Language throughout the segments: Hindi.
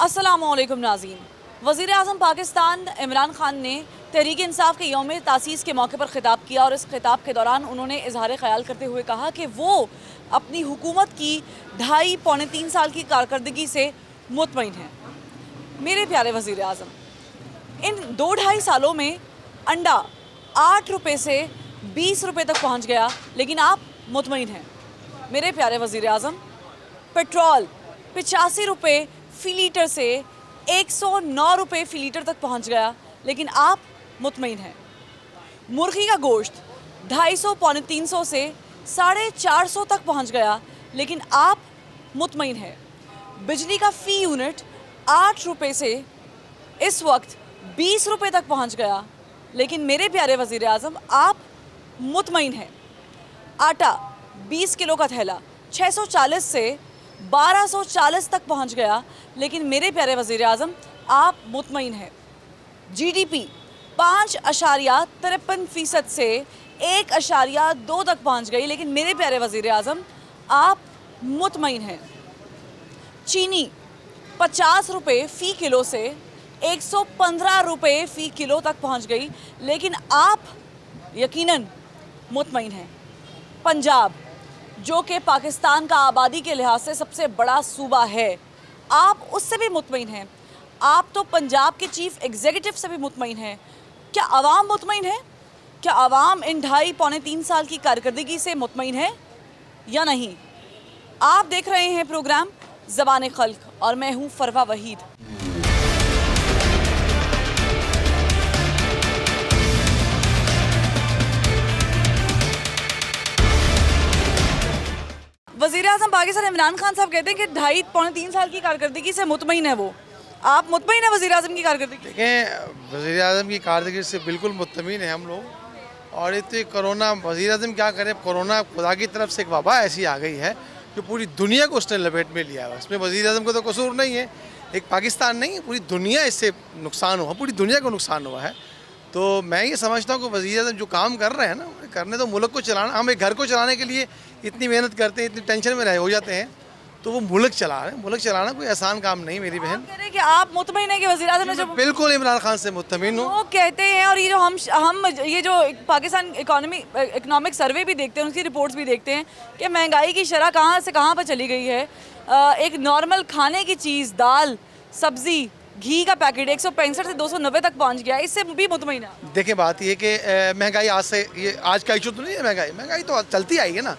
अस्सलामुअलैकुम नाज़रीन। वज़ीर-ए-आज़म पाकिस्तान इमरान खान ने तहरीक इंसाफ के यौम तासीस के मौके पर ख़िताब किया और इस खिताब के दौरान उन्होंने इजहार ख़याल करते हुए कहा कि वो अपनी हुकूमत की 2.5-3 साल की कारकर्दगी से मुतमईन हैं। मेरे प्यारे वज़ीर-ए-आज़म, इन 2-2.5 सालों में अंडा 8 रुपये से 20 रुपये तक पहुँच गया, लेकिन आप मुतमईन हैं। मेरे प्यारे वज़ीर-ए-आज़म, पेट्रोल 85 रुपये फ़ी लीटर से 109 रुपये फ़ी लीटर तक पहुंच गया, लेकिन आप मुतमईन हैं। मुर्गी का गोश्त 250-300 से 450 तक पहुंच गया, लेकिन आप मुतमईन हैं। बिजली का फ़ी यूनिट 8 रुपये से इस वक्त 20 रुपये तक पहुंच गया, लेकिन मेरे प्यारे वज़ीर-ए-आज़म, आप मुतमईन हैं। आटा 20 किलो का थैला 640 से 1240 तक पहुंच गया, लेकिन मेरे प्यारे वज़ीर-ए-आज़म, आप मुतमईन हैं। जीडीपी 5.53% से 1.2 तक पहुंच गई, लेकिन मेरे प्यारे वज़ीर-ए-आज़म, आप मुतमईन हैं। चीनी 50 रुपये फ़ी किलो से 115 रुपये फ़ी किलो तक पहुंच गई, लेकिन आप यकीनन मुतमईन हैं। पंजाब, जो कि पाकिस्तान का आबादी के लिहाज से सबसे बड़ा सूबा है, आप उससे भी मुतमईन हैं। आप तो पंजाब के चीफ एग्जीक्यूटिव से भी मुतमईन हैं। क्या आवाम मुतमईन है? क्या आवाम इन 2.5-3 साल की कारकर्दगी से मुतमईन है या नहीं? आप देख रहे हैं प्रोग्राम ज़बान खल्क और मैं हूँ फरवा वहीद। वज़ीर-ए-आज़म पाकिस्तान इमरान खान साहब कहते हैं कि 2.5-3 साल की कारकर्दगी से मुतमईन है वो। आप मुतमईन है वज़ीर-ए-आज़म की कारकर्दगी? देखें, वज़ीर-ए-आज़म की कारकर्दगी से बिल्कुल मुतमईन है हम लोग। और ये तो कोरोना, वज़ीर-ए-आज़म क्या करें, कोरोना खुदा की तरफ से एक वबा ऐसी आ गई है जो पूरी दुनिया को उसने लपेट में लिया है। इसमें वज़ीर-ए-आज़म को तो कसूर नहीं है, एक पाकिस्तान नहीं, पूरी दुनिया इससे नुकसान हुआ, पूरी दुनिया को नुकसान हुआ है। तो मैं ये समझता हूँ कि वज़ीर-ए-आज़म जो काम कर रहे हैं ना, करने तो मुल्क को चलाना, हम एक घर को चलाने के लिए इतनी मेहनत करते हैं, इतनी टेंशन में रहे हो जाते हैं, तो वो मुल्क चला रहे हैं। मुल्क चलाना कोई आसान काम नहीं मेरी बहन। कह रहे हैं कि आप मुतमईन है कि वज़ीर-ए-आज़म ने जो बिल्कुल इमरान खान से मुतमईन हूँ। वो कहते हैं, और ये जो हम ये जो पाकिस्तान इकोनॉमिक सर्वे भी देखते हैं, उसकी रिपोर्ट्स भी देखते हैं कि महंगाई की शरह कहाँ से कहाँ पर चली गई है। एक नॉर्मल खाने की चीज़, दाल, सब्ज़ी, घी का पैकेट 165 से 290 तक पहुंच गया। इससे भी मुतमईन है? देखिए, बात ये कि महंगाई आज का इशू तो नहीं है। महंगाई तो चलती आई है ना।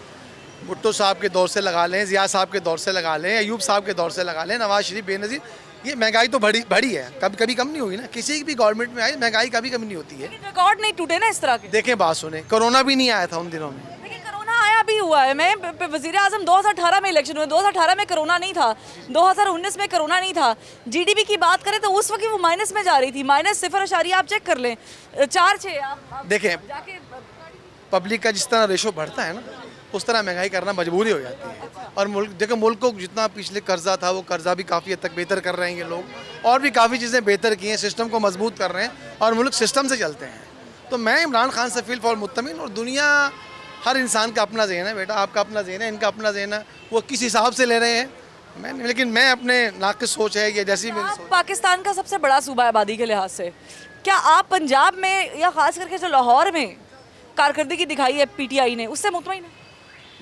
भुट्टो साहब के दौर से लगा लें, ज़िया साहब के दौर से लगा लें, अयूब साहब के दौर से लगा लें, नवाज शरीफ, बेनज़ीर, ये महंगाई तो बढ़ी है। कभी कम नहीं हुई ना। किसी भी गवर्नमेंट में आई महंगाई कभी कम नहीं होती है। रिकॉर्ड नहीं टूटे ना इस तरह के। देखें, बात सुने, कोरोना भी नहीं आया था उन दिनों में। लेकिन कोरोना आया भी हुआ है। मैं वज़ीर-ए-आज़म 2018 में इलेक्शन हुए, 2018 में कोरोना नहीं था, 2019 में कोरोना नहीं था। जीडीपी की बात करें तो उस वक्त वो माइनस में जा रही थी, -0.0, आप चेक कर लें, 4-6। आप देखें, जाके पब्लिक का जिस तरह रेशो बढ़ता है ना, उस तरह महंगाई करना मजबूरी हो जाती है। और मुल्क को जितना पिछले कर्जा था, वो कर्जा भी काफ़ी हद तक बेहतर कर रहे हैं ये लोग, और भी काफ़ी चीज़ें बेहतर की हैं, सिस्टम को मजबूत कर रहे हैं और मुल्क सिस्टम से चलते हैं। तो मैं इमरान खान से फिल फॉर मुतमईन। और दुनिया, हर इंसान का अपना ज़हन है बेटा, आपका अपना ज़हन है, इनका अपना ज़हन है, वो किस हिसाब से ले रहे हैं लेकिन मैं अपने नाक़िस सोच है ये जैसी मेरी सोच। पाकिस्तान का सबसे बड़ा सूबा है आबादी के लिहाज से, क्या आप पंजाब में या ख़ास करके जो लाहौर में कारकर्दगी दिखाई है पीटीआई ने, उससे मुतमईन है?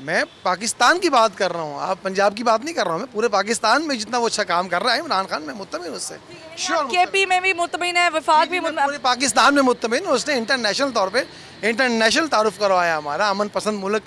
मैं पाकिस्तान की बात कर रहा हूँ, आप पंजाब की बात नहीं कर रहा हूँ। मैं पूरे पाकिस्तान में जितना वो अच्छा काम कर रहा है इमरान खान, मैं मुतमईन उससे। श्योर, केपी में भी मुतमईन है, वफाक भी पूरे पाकिस्तान में मुतमईन। उसने इंटरनेशनल तौर पे इंटरनेशनल तारुफ करवाया हमारा अमन पसंद मुल्क।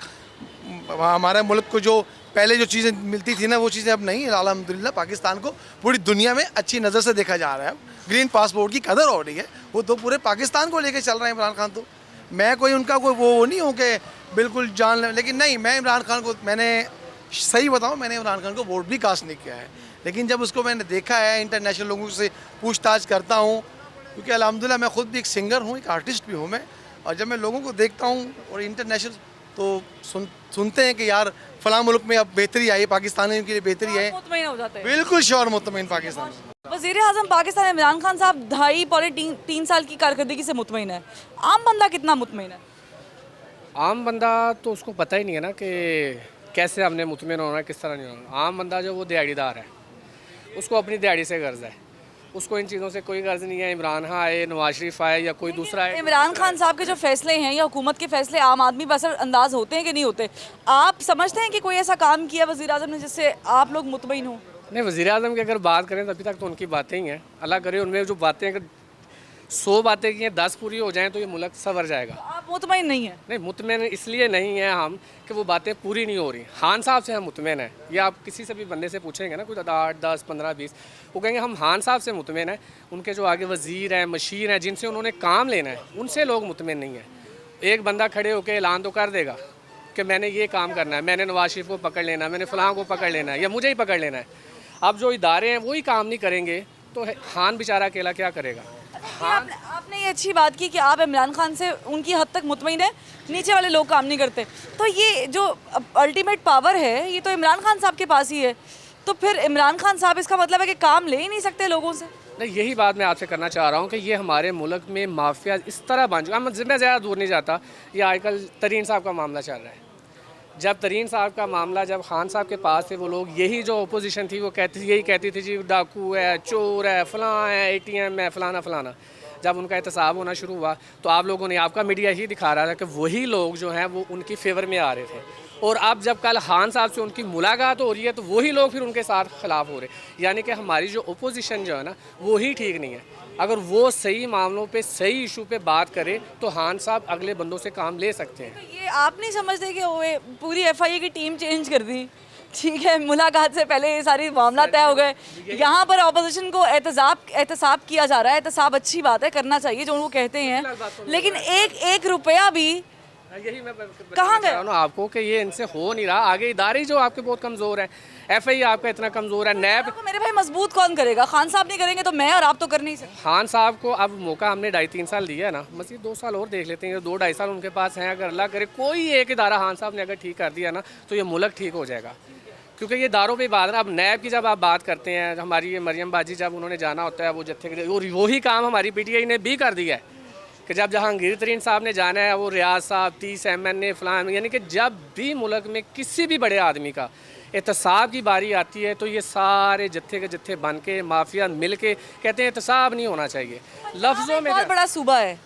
हमारे मुल्क को जो पहले जो चीज़ें मिलती थी ना, वो चीज़ें अब नहीं। अल्हम्दुलिल्लाह पाकिस्तान को पूरी दुनिया में अच्छी नज़र से देखा जा रहा है। अब ग्रीन पासपोर्ट की कदर हो रही है। वो तो पूरे पाकिस्तान को लेके चल रहे हैं इमरान खान। तो मैं कोई उनका कोई वो नहीं हूँ कि बिल्कुल जान लें, लेकिन नहीं, मैं इमरान खान को, मैंने सही बताऊँ, मैंने इमरान खान को वोट भी कास्ट नहीं किया है, लेकिन जब उसको मैंने देखा है, इंटरनेशनल लोगों से पूछताछ करता हूँ, क्योंकि अल्हम्दुलिल्लाह मैं ख़ुद भी एक सिंगर हूँ, एक आर्टिस्ट भी हूँ मैं। और जब मैं लोगों को देखता हूँ और इंटरनेशनल, तो सुनते हैं कि यार फ़लाँ मुल्क में अब बेहतरी आई है, पाकिस्तान के लिए बेहतरी है, मुतमईन हो जाते हैं। बिल्कुल श्योर मुतमईन पाकिस्तान। वज़ीर-ए-आज़म पाकिस्तान इमरान खान साहब 2.5-3 साल की कारकर्दगी से मुतमईन है। आम बंदा कितना मुतमईन है? आम बंदा तो उसको पता ही नहीं है ना कि कैसे हमने मुतमईन होना है, किस तरह नहीं होना। आम बंदा जो वो दिहाड़ीदार है, उसको अपनी दिहाड़ी से गर्ज है, उसको इन चीज़ों से कोई गर्ज नहीं है। इमरान खान आए, नवाज शरीफ आए या कोई दूसरा आए, इमरान खान साहब के जो फैसले हैं या हुकूमत के फैसले आम आदमी पर असरअंदाज होते हैं कि नहीं होते? आप समझते हैं कि कोई ऐसा काम किया वज़ीर आज़म ने जिससे आप लोग मुतमईन हो? नहीं, वज़ीर आज़म की अगर बात करें तो अभी तक तो उनकी बातें ही हैं। अल्लाह करे उनमें जो बातें, अगर 100 बातें की हैं 10 पूरी हो जाएं तो ये मुल्क संवर जाएगा। आप मुतमईन नहीं है? नहीं, मुतमईन इसलिए नहीं है हम कि वो बातें पूरी नहीं हो रही। खान साहब से हम मुतमईन हैं, या आप किसी से भी बंदे से पूछेंगे ना, कुछ 8, 10, 15, 20, वो कहेंगे हम खान साहब से मुतमईन हैं। उनके जो आगे वज़ीर हैं, मशीर हैं, जिनसे उन्होंने काम लेना है, उनसे लोग मुतमईन नहीं हैं। एक बंदा खड़े होकर ऐलान तो कर देगा कि मैंने ये काम करना है, मैंने नवाज शरीफ को पकड़ लेना है, मैंने फ़लाँ को पकड़ लेना है, या मुझे ही पकड़ लेना है। अब जो इदारे हैं वही काम नहीं करेंगे तो खान बेचारा अकेला क्या करेगा। आपने ये अच्छी बात की कि आप इमरान खान से उनकी हद तक मुतमईन है, नीचे वाले लोग काम नहीं करते। तो ये जो अल्टीमेट पावर है ये तो इमरान खान साहब के पास ही है, तो फिर इमरान खान साहब इसका मतलब है कि काम ले ही नहीं सकते लोगों से? नहीं, यही बात मैं आपसे करना चाह रहा हूँ कि ये हमारे मुल्क में माफिया इस तरह बन चुका है। मैं ज़्यादा दूर नहीं जाता, ये आजकल तरीन साहब का मामला चल रहा है। जब तरीन साहब का मामला, जब खान साहब के पास थे वो लोग, यही जो अपोजिशन थी वो यही कहती थी जी डाकू है, चोर है, फ़लाँ है, ATM है, फ़लाना फ़लाना। जब उनका एहतसाब होना शुरू हुआ तो आप लोगों ने, आपका मीडिया ही दिखा रहा था कि वही लोग जो हैं वो उनकी फेवर में आ रहे थे। और अब जब कल खान साहब से उनकी मुलाकात हो रही है तो वही लोग फिर उनके साथ खिलाफ हो रहे। यानी कि हमारी जो अपोजिशन जो है ना वो ही ठीक नहीं है। अगर वो सही मामलों पे, सही इशू पे बात करे तो खान साहब अगले बंदों से काम ले सकते हैं। तो ये आप नहीं समझते कि वो पूरी FIA की टीम चेंज कर दी? ठीक है, मुलाकात से पहले ये सारी मामला तय हो गए, यहाँ पर अपोजिशन को एहतसाब किया जा रहा है। एहतसाब अच्छी बात है, करना चाहिए जो वो कहते हैं, लेकिन एक रुपया भी यही मैं कहाँ गए ना आपको कि ये इनसे हो नहीं रहा। आगे इदारे जो आपके बहुत कमज़ोर हैं, FIA आपका इतना कमज़ोर है, नैब तो मेरे भाई मजबूत कौन करेगा? खान साहब नहीं करेंगे तो मैं और आप तो कर नहीं सकते। खान साहब को अब मौका हमने 2.5-3 साल दिया है ना, मज़ीद 2 साल और देख लेते हैं। 2-2.5 साल उनके पास हैं, अगर अल्लाह करे कोई एक इदारा खान साहब ने अगर ठीक कर दिया ना तो ये मुल्क ठीक हो जाएगा। क्योंकि ये दारों पे बात है। अब नैब की जब आप बात करते हैं, हमारी ये मरियम बाजी जब उन्होंने जाना होता है वो जत्थे के, और वही काम हमारी PTI ने भी कर दिया है कि जब जहांगीर तरीन साहब ने जाना है, वो रियाज साहब, 30 MNA फलान, यानी कि जब भी मुल्क में किसी भी बड़े आदमी का एहतसाब की बारी आती है तो ये सारे जत्थे के जत्थे बन के माफिया मिल के कहते हैं एहतसाब नहीं होना चाहिए। लफ्ज़ों में बहुत बड़ा सूबा है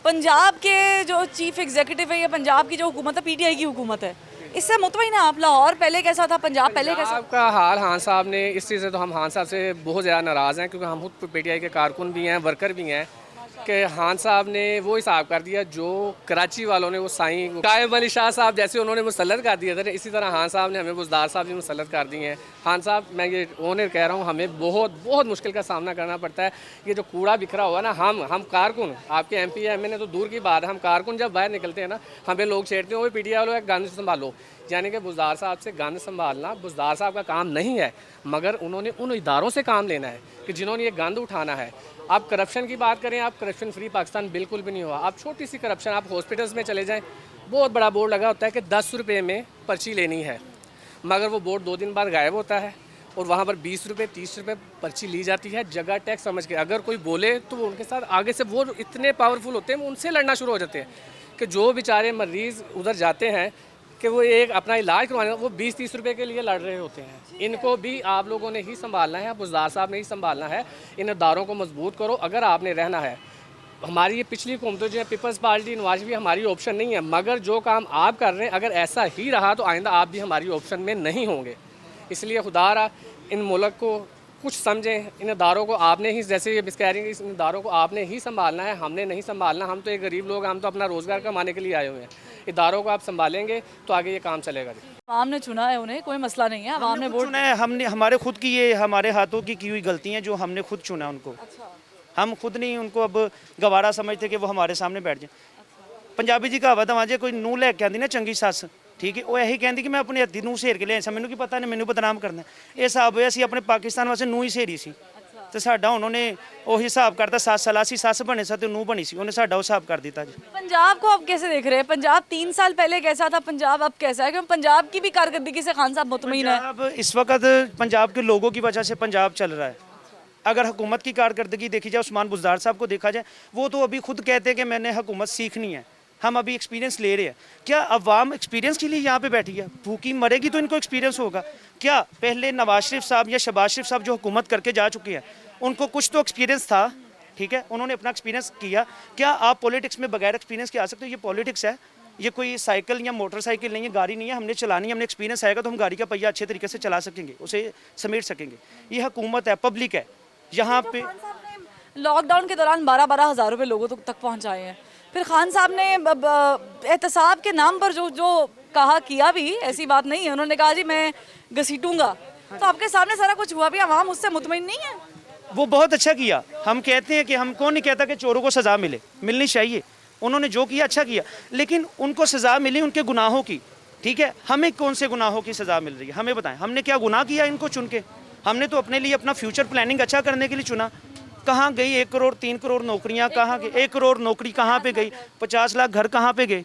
पंजाब के, जो चीफ एग्जीक्यूटिव है या पंजाब की जो हुकूमत है PTI की हुकूमत है, इससे मुतमईन है आप? लाहौर पहले कैसा था, पंजाब पहले कैसा? आपका हाल खान साहब ने, इस चीज़ से तो हम खान साहब से बहुत ज़्यादा नाराज़ हैं, क्योंकि हम खुद PTI के कारकुन भी हैं, वर्कर भी हैं, कि खान साहब ने वो हिसाब कर दिया जो कराची वालों ने वो साईं कायम अली शाह साहब जैसे उन्होंने मुसल्लत कर दिया था, इसी तरह खान साहब ने हमें बुज़दार साहब भी मुसल्लत कर दिए हैं। खान साहब, मैं ये ओनर कह रहा हूँ, हमें बहुत बहुत मुश्किल का सामना करना पड़ता है। ये जो कूड़ा बिखरा हुआ ना, हम कारकुन, आपके MP MNA तो दूर की बात है, हम कारकुन जब बाहर निकलते हैं ना, हमें लोग छेड़ते हैं वो PTI वालों गंद संभालो। यानी कि बुज़दार साहब से गंद संभालना बुज़दार साहब का काम नहीं है, मगर उन्होंने उन इदारों से काम लेना है कि जिन्होंने ये गंद उठाना है। आप करप्शन की बात करें, आप करप्शन फ्री पाकिस्तान बिल्कुल भी नहीं हुआ। आप छोटी सी करप्शन, आप हॉस्पिटल्स में चले जाएं, बहुत बड़ा बोर्ड लगा होता है कि 10 रुपये में पर्ची लेनी है, मगर वो बोर्ड 2 दिन बाद गायब होता है और वहाँ पर 20 रुपये 30 रुपये पर्ची ली जाती है जगह टैक्स समझ के। अगर कोई बोले तो वो उनके साथ आगे से वो इतने पावरफुल होते हैं, वो उनसे लड़ना शुरू हो जाते हैं कि जो बेचारे मरीज़ उधर जाते हैं कि वो एक अपना इलाज करवाने, वो 20-30 रुपये के लिए लड़ रहे होते हैं। इनको भी आप लोगों ने ही संभालना है, बुज़दार साहब ने ही संभालना है। इन इदारों को मजबूत करो अगर आपने रहना है। हमारी ये पिछली हुकूमतों जो है, पीपल्स पार्टी, नवाज भी हमारी ऑप्शन नहीं है, मगर जो काम आप कर रहे हैं अगर ऐसा ही रहा तो आइंदा आप भी हमारी ऑप्शन में नहीं होंगे। इसलिए खुदारा इन मुल्क को कुछ समझें, इन इदारों को आपने ही, जैसे ये कह रही हैं, इन इदारों को आपने ही संभालना है, हमने नहीं संभालना। हम तो एक गरीब लोग, हम तो अपना रोज़गार कमाने के लिए आए हुए हैं। इदारों को आप संभालेंगे तो आगे ये काम चलेगा। आवाम ने चुना है उन्हें, कोई मसला नहीं है, आवाम ने वोट चुना है, हमने हमारे खुद की, ये हमारे हाथों की हुई गलती है जो हमने खुद चुना है उनको। हम खुद नहीं उनको अब गवारा समझते कि वो हमारे सामने बैठ जाए। पंजाबी जी कहावत है, कोई नूह लैके आती ना चंगी सस, ठीक है, वो यही कहती कि मैं अपने हत्थी नूह सेर के लिया सा, मैनू की पता नहीं, मैनू बदनाम करना। ये हिसाब होया सी अपने पाकिस्तान वास्ते नूह ही सेरी सी, तो साडा उन्होंने वही हिसाब करता। सस सलाह सी, सस बने सा तो नूह बनी सी, उन्हें साडा हिसाब कर दिता जी। पंजाब को अब कैसे देख रहे हैं? पंजाब 3 साल पहले कैसा था, पंजाब अब कैसा है? क्योंकि पंजाब की भी कारकर्दगी से खान साहब मुतमईन है। अब इस वक्त पंजाब के लोगों की वजह से पंजाब चल रहा है। अगर हुकूमत की कारकर्दगी देखी जाए, उस्मान बुज़दार साहब को देखा जाए, वो तो अभी खुद कहते हैं कि मैंने हुकूमत सीखनी है, हम अभी एक्सपीरियंस ले रहे हैं। क्या अवाम एक्सपीरियंस के लिए यहाँ पे बैठी है? भूखी मरेगी तो इनको एक्सपीरियंस होगा। क्या पहले नवाज शरीफ साहब या शहबाज शरीफ साहब जो हुकूमत करके जा चुके हैं, उनको कुछ तो एक्सपीरियंस था, ठीक है, उन्होंने अपना एक्सपीरियंस किया। क्या आप पॉलिटिक्स में बगैर एक्सपीरियंस के आ सकते हो? ये पॉलिटिक्स है, ये कोई साइकिल या मोटरसाइकिल नहीं है, गाड़ी नहीं है, हमने चलानी है, हमने एक्सपीरियंस आएगा तो हम गाड़ी का पहिया अच्छे तरीके से चला सकेंगे, उसे समेट सकेंगे। ये हुकूमत है, पब्लिक है यहाँ पे। खान साहब ने लॉकडाउन के दौरान 12-12 हज़ार रुपए लोगों तक पहुंचाए हैं। फिर खान साहब ने एहतसाब के नाम पर जो जो कहा किया भी, ऐसी बात नहीं है, उन्होंने कहा जी मैं घसीटूंगा, तो आपके सामने सारा कुछ हुआ भी, आवाम उससे मुतमईन नहीं है। वो बहुत अच्छा किया। हम कहते हैं कि हम कौन नहीं कहता कि चोरों को सज़ा मिलनी चाहिए। उन्होंने जो किया अच्छा किया, लेकिन उनको सज़ा मिली उनके गुनाहों की, ठीक है। हमें कौन से गुनाहों की सज़ा मिल रही है? हमें बताएं, हमने क्या गुनाह किया इनको चुन के? हमने तो अपने लिए अपना फ्यूचर प्लानिंग अच्छा करने के लिए चुना। कहाँ गई 1 करोड़ 3 करोड़ नौकरियाँ? कहाँ गई 1 करोड़ नौकरी? कहाँ पे गई? 50 लाख घर कहाँ पे गए?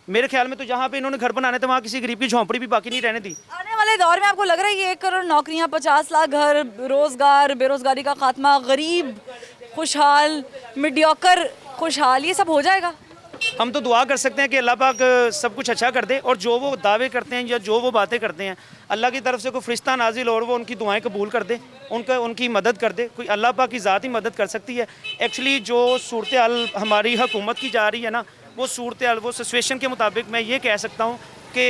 मेरे ख्याल में तो जहाँ पे इन्होंने घर बनाने थे वहाँ किसी गरीब की झोंपड़ी भी बाकी नहीं रहने दी। आने वाले दौर में आपको लग रहा है ये 1 करोड़ नौकरियां, 50 लाख घर, रोजगार, बेरोजगारी का खात्मा, गरीब खुशहाल, मीडियोकर खुशहाल, ये सब हो जाएगा? हम तो दुआ कर सकते हैं कि अल्लाह पाक सब कुछ अच्छा कर दे, और जो वो दावे करते हैं या जो वो बातें करते हैं, अल्लाह की तरफ से कोई फरिश्ता नाजिल और वो उनकी दुआएं कबूल कर दे, उनकी मदद कर दे। कोई अल्लाह पाक की ज़ात ही मदद कर सकती है। एक्चुअली जो सूरत हाल हमारी हुकूमत की जा रही है ना, वो सूरत हाल, वो सिचुएशन के मुताबिक मैं ये कह सकता हूँ कि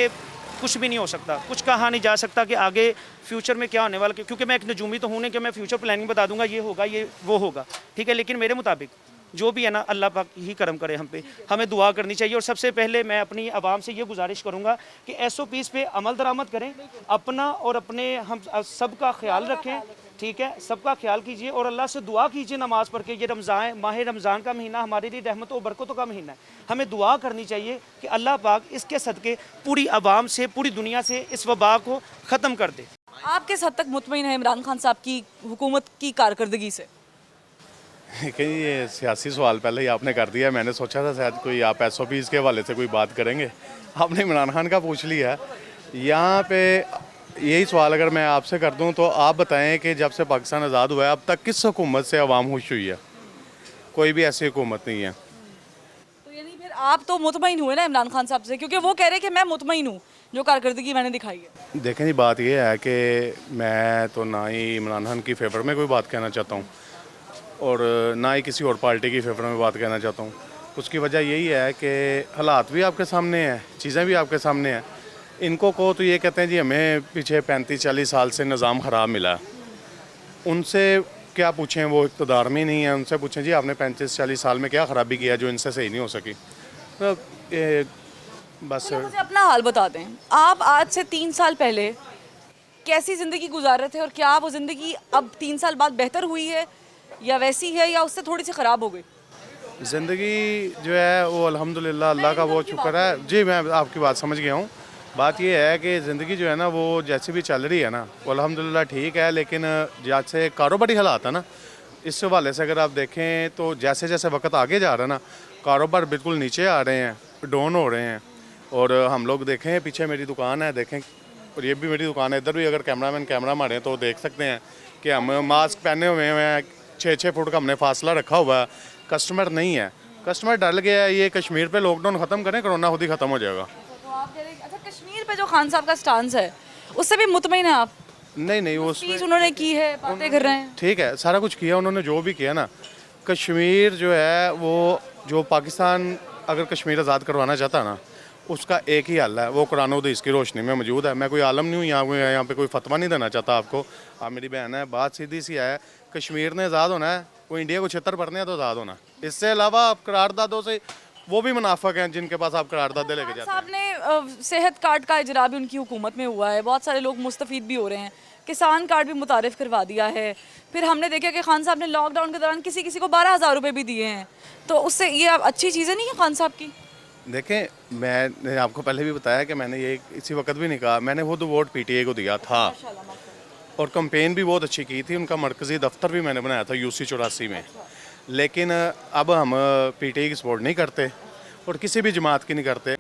कुछ भी नहीं हो सकता, कुछ कहा नहीं जा सकता कि आगे फ्यूचर में क्या होने वाला। क्योंकि मैं एक नजूमी तो हूँ नहीं कि मैं फ्यूचर प्लानिंग बता दूंगा ये होगा ये वो होगा, ठीक है। लेकिन मेरे मुताबिक जो भी है ना, अल्लाह पाक ही करम करे हम पे, हमें दुआ करनी चाहिए। और सबसे पहले मैं अपनी आवाम से ये गुजारिश करूँगा कि SOPs पे अमल दरामद करें, अपना और अपने हम सबका ख्याल रखें, ठीक है, सबका ख्याल कीजिए और अल्लाह से दुआ कीजिए नमाज़ पढ़ के। ये माह रमज़ान का महीना हमारे लिए रहमत और बरकतों का महीना है। हमें दुआ करनी चाहिए कि अल्लाह पाक इसके सदक़े पूरी आवाम से, पूरी दुनिया से इस वबा को ख़त्म कर दे। आप किस हद तक मुतमईन है इमरान खान साहब की हुकूमत की कारकर्दगी से? कहीं ये सियासी सवाल पहले ही आपने कर दिया। मैंने सोचा था शायद कोई आप SOPs के हवाले से कोई बात करेंगे, आपने इमरान खान का पूछ लिया। यहाँ पे यही सवाल अगर मैं आपसे कर दूँ तो आप बताएं कि जब से पाकिस्तान आज़ाद हुआ है अब तक किस हुकूमत से अवाम खुश हुई है? कोई भी ऐसी हुकूमत नहीं है। तो यानी फिर आप तो मुतमईन हुए ना इमरान खान साहब से, क्योंकि वो कह रहे हैं कि मैं मुतमईन हूँ जो कारकर्दगी मैंने दिखाई है। देखें जी, बात ये है कि मैं तो ना ही इमरान खान की फेवर में कोई बात कहना चाहता हूँ और ना ही किसी और पार्टी की फेवर में बात कहना चाहता हूँ। उसकी वजह यही है कि हालात भी आपके सामने हैं, चीज़ें भी आपके सामने हैं। इनको को तो ये कहते हैं जी हमें पीछे 35-40 साल से निज़ाम ख़राब मिला, उनसे क्या पूछें, वो इक़्तिदार में नहीं है। उनसे पूछें जी आपने 35-40 साल में क्या ख़राबी किया जो इनसे सही नहीं हो सकी। तो बस मुझे अपना हाल बता दें, आप आज से 3 साल पहले कैसी ज़िंदगी गुजार रहे थे और क्या वो ज़िंदगी अब 3 साल बाद बेहतर हुई है या वैसी है या उससे थोड़ी सी ख़राब हो गई? ज़िंदगी जो है वो अल्हम्दुलिल्लाह अल्लाह का बहुत शुक्र है जी। मैं आपकी बात समझ गया हूँ। बात ये है कि ज़िंदगी जो है ना वो जैसे भी चल रही है ना वो अल्हम्दुलिल्लाह ठीक है, लेकिन जैसे कारोबारी हालात है ना, इस हवाले से अगर आप देखें तो जैसे जैसे वक्त आगे जा रहा है ना, कारोबार बिल्कुल नीचे आ रहे हैं, डाउन हो रहे हैं। और हम लोग देखें, पीछे मेरी दुकान है देखें, और ये भी मेरी दुकान है, इधर भी अगर कैमरामैन कैमरा मारें तो देख सकते हैं कि हम मास्क पहने हुए हैं, 6-6 फुट का हमने फासला रखा हुआ है। कस्टमर नहीं है, कस्टमर डर गया है। ये कश्मीर पे लॉकडाउन ख़त्म करें, कोरोना खुद ही ख़त्म हो जाएगा। तो आप कह रहे हैं, अच्छा कश्मीर पे जो खान साहब का स्टांस है उससे भी मुतमईन है आप? नहीं वो स्पीच उन्होंने की है, बातें कर रहे हैं, ठीक है, सारा कुछ किया उन्होंने, जो भी किया ना। कश्मीर जो है वो जो पाकिस्तान अगर कश्मीर आज़ाद करवाना चाहता है ना, उसका एक ही हल है, वो कुरान और हदीस की रोशनी में मौजूद है। मैं कोई आलम नहीं हूँ यहाँ पे कोई फतवा नहीं देना चाहता आपको। आप मेरी बहन है, बात सीधी सी है, कश्मीर ने आज़ाद होना है, कोई इंडिया को छितर पड़ने हैं तो आज़ाद होना। इससे अलावा आप करारदादों से, वो भी मुनाफिक हैं जिनके पास आप करारदादे लेके जाते हैं। साहब ने सेहत कार्ड का इजरा भी उनकी हुकूमत में हुआ है, बहुत सारे लोग मुस्तफ़ीद भी हो रहे हैं, किसान कार्ड भी मुतारिफ करवा दिया है। फिर हमने देखा कि खान साहब ने लॉकडाउन के दौरान किसी किसी को 12,000 रुपये भी दिए हैं, तो उससे ये अच्छी चीज़ें नहीं है खान साहब की? देखें, मैंने आपको पहले भी बताया कि मैंने ये इसी वक्त भी नहीं कहा, मैंने खुद वोट PTI को दिया था और कंपेन भी बहुत अच्छी की थी। उनका मरकज़ी दफ्तर भी मैंने बनाया था UC 84 में। लेकिन अब हम PTI की सपोर्ट नहीं करते और किसी भी जमात की नहीं करते।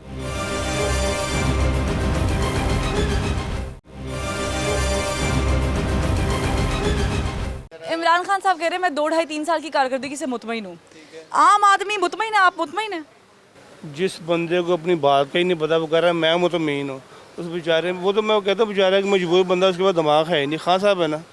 इमरान खान साहब कह रहे हैं मैं 2-2.5-3 साल की कारकर्दगी से मुतमईन हूँ। आम आदमी मुतमईन है, आप मुतमईन है? जिस बंदे को अपनी बात का ही नहीं पता, वो कह रहा है मैं मुतमईन हूँ, उस बेचारे, वो तो मैं कहता हूँ बेचारा कि मजबूर बंदा, उसके पास दिमाग है ही नहीं। खान साहब है ना,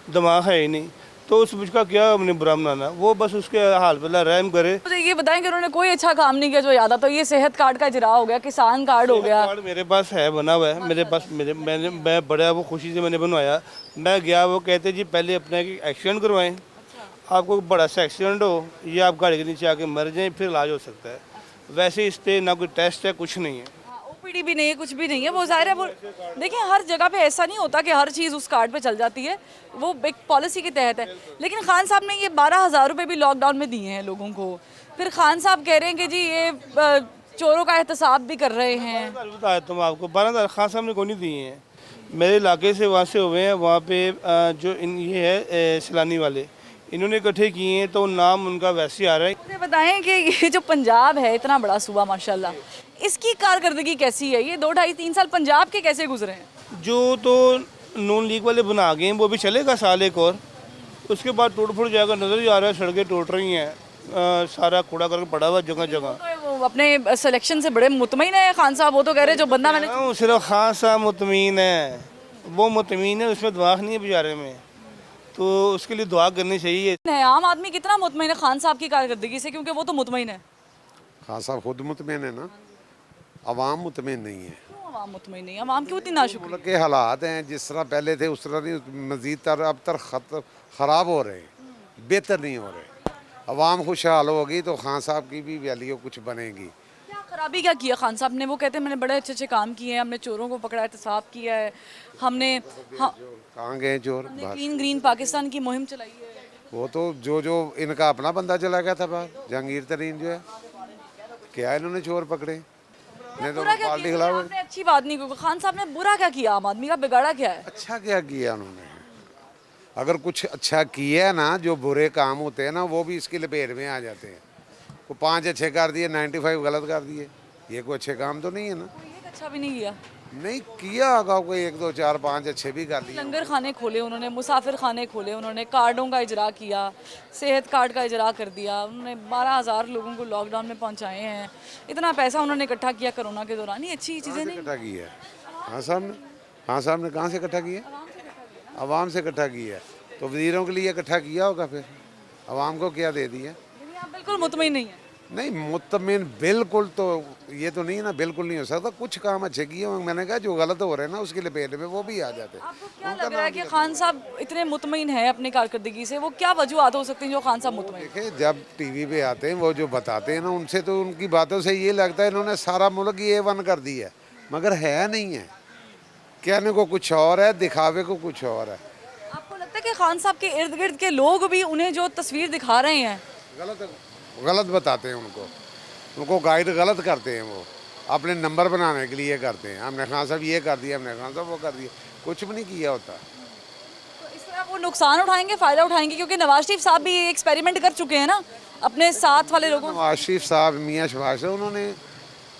दिमाग है ही नहीं, तो उसका क्या हमने बुरा बनाना, वो बस उसके हाल पे रहम करे। मुझे ये बताएं कि उन्होंने कोई अच्छा काम नहीं किया जो याद आता। तो ये सेहत कार्ड का इजरा हो गया, किसान कार्ड हो गया। कार्ड मेरे पास है, बना हुआ है मेरे पास, मैं बड़ा वो खुशी से मैंने बनवाया। मैं गया, वो कहते जी पहले अपना एक्सीडेंट करवाएं, आपको बड़ा सा एक्सीडेंट हो या आप गाड़ी के नीचे आके मर जाएं, फिर इलाज हो सकता है। वैसे इस पे ना कोई टेस्ट है, कुछ नहीं है, ओपीडी भी नहीं है, कुछ भी नहीं है। वो जाहिर है, वो देखिए हर जगह पे ऐसा नहीं होता कि हर चीज़ उस कार्ड पे चल जाती है, वो एक पॉलिसी के तहत है। लेकिन खान साहब ने ये 12,000 रुपये भी लॉकडाउन में दिए हैं लोगों को। फिर खान साहब कह रहे हैं कि जी ये चोरों का एहतसाब भी कर रहे हैं। बताया तुम आपको 12,000 खान साहब ने को नहीं दिए हैं, मेरे इलाके से वहाँ से हुए हैं। वहाँ पे जो ये है सैलानी वाले, इन्होंने इकट्ठे किए हैं, तो नाम उनका वैसे ही आ रहा है। मुझे बताएं कि ये जो पंजाब है, इतना बड़ा सूबा माशाल्लाह, इसकी कारकर्दगी कैसी है? ये 2 ढाई 3 साल पंजाब के कैसे गुजरे हैं? जो तो नून लीग वाले बना गए हैं वो भी चलेगा साल एक और, उसके बाद टूट फूट जाएगा। नज़र ही आ रहा है, सड़कें टूट रही हैं, सारा कूड़ा करके पड़ा हुआ जगह जगह। तो वो अपने सिलेक्शन से बड़े मुतमईन है खान साहब। वो तो कह रहे हैं जो बंदा मैंने सिर्फ खान साहब मुतमीन है, वो मुतमीन है, उसमें दिमाग नहीं है बेचारे में, तो उसके लिए दुआ करनी चाहिए। है। आम आदमी कितना मुतमईन है खान साहब की कारकर्दगी से? क्योंकि वो तो मुतमईन है। खान साहब खुद मुतमिन है ना, अवाम मुतमिन नहीं है। क्यों अवाम मुतमईन नहीं? अवाम क्यों इतनी नाशुक्र? मुल्क के हालात हैं जिस तरह पहले थे उस तरह नहीं, मज़ीद तर अब तर ख़राब हो रहे हैं, बेहतर नहीं हो रहे। अवाम खुशहाल होगी तो खान साहब की भी वैल्यू कुछ बनेगी। क्या खराबी क्या किया खान साहब ने? वो कहते हैं मैंने बड़े अच्छे अच्छे काम किए हैं, हमने चोरों को पकड़ा, एहतसाब किया है, हमने कहाँ गए चोर? क्लीन ग्रीन पाकिस्तान की मुहिम चलाई है। वो तो जो इनका अपना बंदा चला गया था बाहर, जहांगीर तरीन जो है, क्या इन्होंने चोर पकड़े, नहीं तो बुरा क्या पार्टी किया? खिलाफ। आपने अच्छी बात नहीं की। खान साहब ने बुरा क्या किया? आम आदमी का बिगाड़ा क्या है? अच्छा क्या किया उन्होंने? अगर कुछ अच्छा किया ना, जो बुरे काम होते हैं ना वो भी इसकी लपेट में आ जाते हैं। को 5 अच्छे कर दिए, 95 गलत कर दिए, ये कोई अच्छे काम तो नहीं है ना। कोई एक अच्छा भी नहीं किया। नहीं किया होगा कोई 1 2 4 5 अच्छे भी कर लिए। लंगर खाने खोले उन्होंने, मुसाफिर खाने खोले उन्होंने, कार्डों का इजरा किया, सेहत कार्ड का इजरा कर दिया उन्होंने, 12,000 लोगों को लॉकडाउन में पहुंचाए हैं। इतना पैसा उन्होंने इकट्ठा किया कोरोना के दौरान। ये अच्छी चीज़ें नहीं। इकट्ठा किया है हाँ साहब ने, हाँ साहब ने कहाँ से इकट्ठा किया? आवाम से इकट्ठा किया है, तो वजीरों के लिए इकट्ठा किया होगा, फिर आवाम को क्या दे दिया? यानी आप बिल्कुल मुतमईन नहीं है। नहीं मुतमिन बिल्कुल तो ये तो नहीं है ना, बिल्कुल नहीं हो सकता। कुछ काम अच्छे किए होंगे, मैंने कहा जो गलत हो रहे हैं ना उसकी लपेट में वो भी आ जाते हैं। आपको क्या लग रहा है कि खान साहब इतने मुतमईन है अपनी कारकर्दगी से? वो क्या वजूहत हो सकती हैं जो खान साहब मुतमईन? देखिए जब टीवी पे आते हैं वो जो बताते हैं ना, उनसे तो उनकी बातों से ये लगता है इन्होंने सारा मुल्क ये A1 कर दिया है, मगर है नहीं है। कहने को कुछ और है, दिखावे को कुछ और है। आपको लगता है कि खान साहब के इर्द गिर्द के लोग भी उन्हें जो तस्वीर दिखा रहे हैं गलत बताते हैं उनको गाइड गलत करते हैं। वो अपने नंबर बनाने के लिए करते हैं, हमने खान साहब ये कर दिया, हमने खान साहब वो कर दिया, कुछ भी नहीं किया होता। तो इस तरह वो नुकसान उठाएंगे, फ़ायदा उठाएंगे? क्योंकि नवाज शरीफ साहब भी ये एक्सपेरिमेंट कर चुके हैं ना अपने साथ वाले लोगों। नवाज शरीफ साहब, मियाँ शहबाज साहब, उन्होंने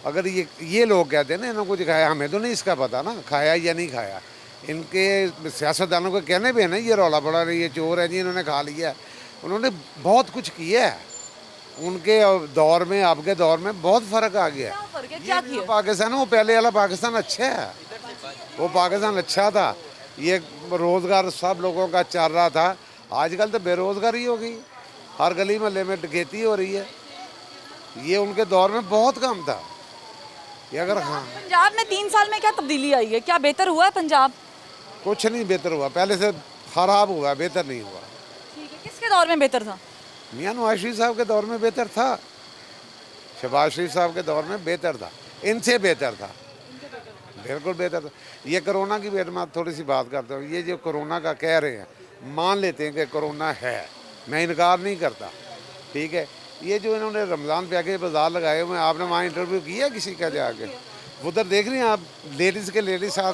अगर ये लोग कहते हैं ना इन्होंने कुछ खाया, हमें तो नहीं इसका पता ना खाया या नहीं खाया। इनके सियासतदानों को कहने पे है ना ये रौला पड़ा रही है, चोर है जी इन्होंने खा लिया। उन्होंने बहुत कुछ किया है, उनके दौर में आपके दौर में बहुत फ़र्क आ गया है। क्या ये पाकिस्तान है वो पहले वाला पाकिस्तान अच्छा है, वो पाकिस्तान अच्छा था, ये रोज़गार सब लोगों का चल रहा था। आजकल तो बेरोज़गारी हो गई, हर गली मोहल्ले में डकैती हो रही है। ये उनके दौर में बहुत कम था ये। अगर हाँ पंजाब में 3 साल में क्या तब्दीली आई है? क्या बेहतर हुआ है पंजाब? कुछ नहीं बेहतर हुआ, पहले से ख़राब हुआ, बेहतर नहीं हुआ। ठीक है, किसके दौर में बेहतर था? मियाँ नवाज शरीफ साहब के दौर में बेहतर था, शहबाज शरीफ साहब के दौर में बेहतर था, इनसे बेहतर था, बिल्कुल बेहतर था। ये कोरोना की बेट में थोड़ी सी बात करता हूँ। ये जो कोरोना का कह रहे हैं, मान लेते हैं कि कोरोना है, मैं इनकार नहीं करता, ठीक है। ये जो इन्होंने रमज़ान पे आके बाजार लगाए हुए, आपने वहाँ इंटरव्यू किया किसी का जाके? उधर देख रही हैं आप, लेडीज़ के लेडीज़ साथ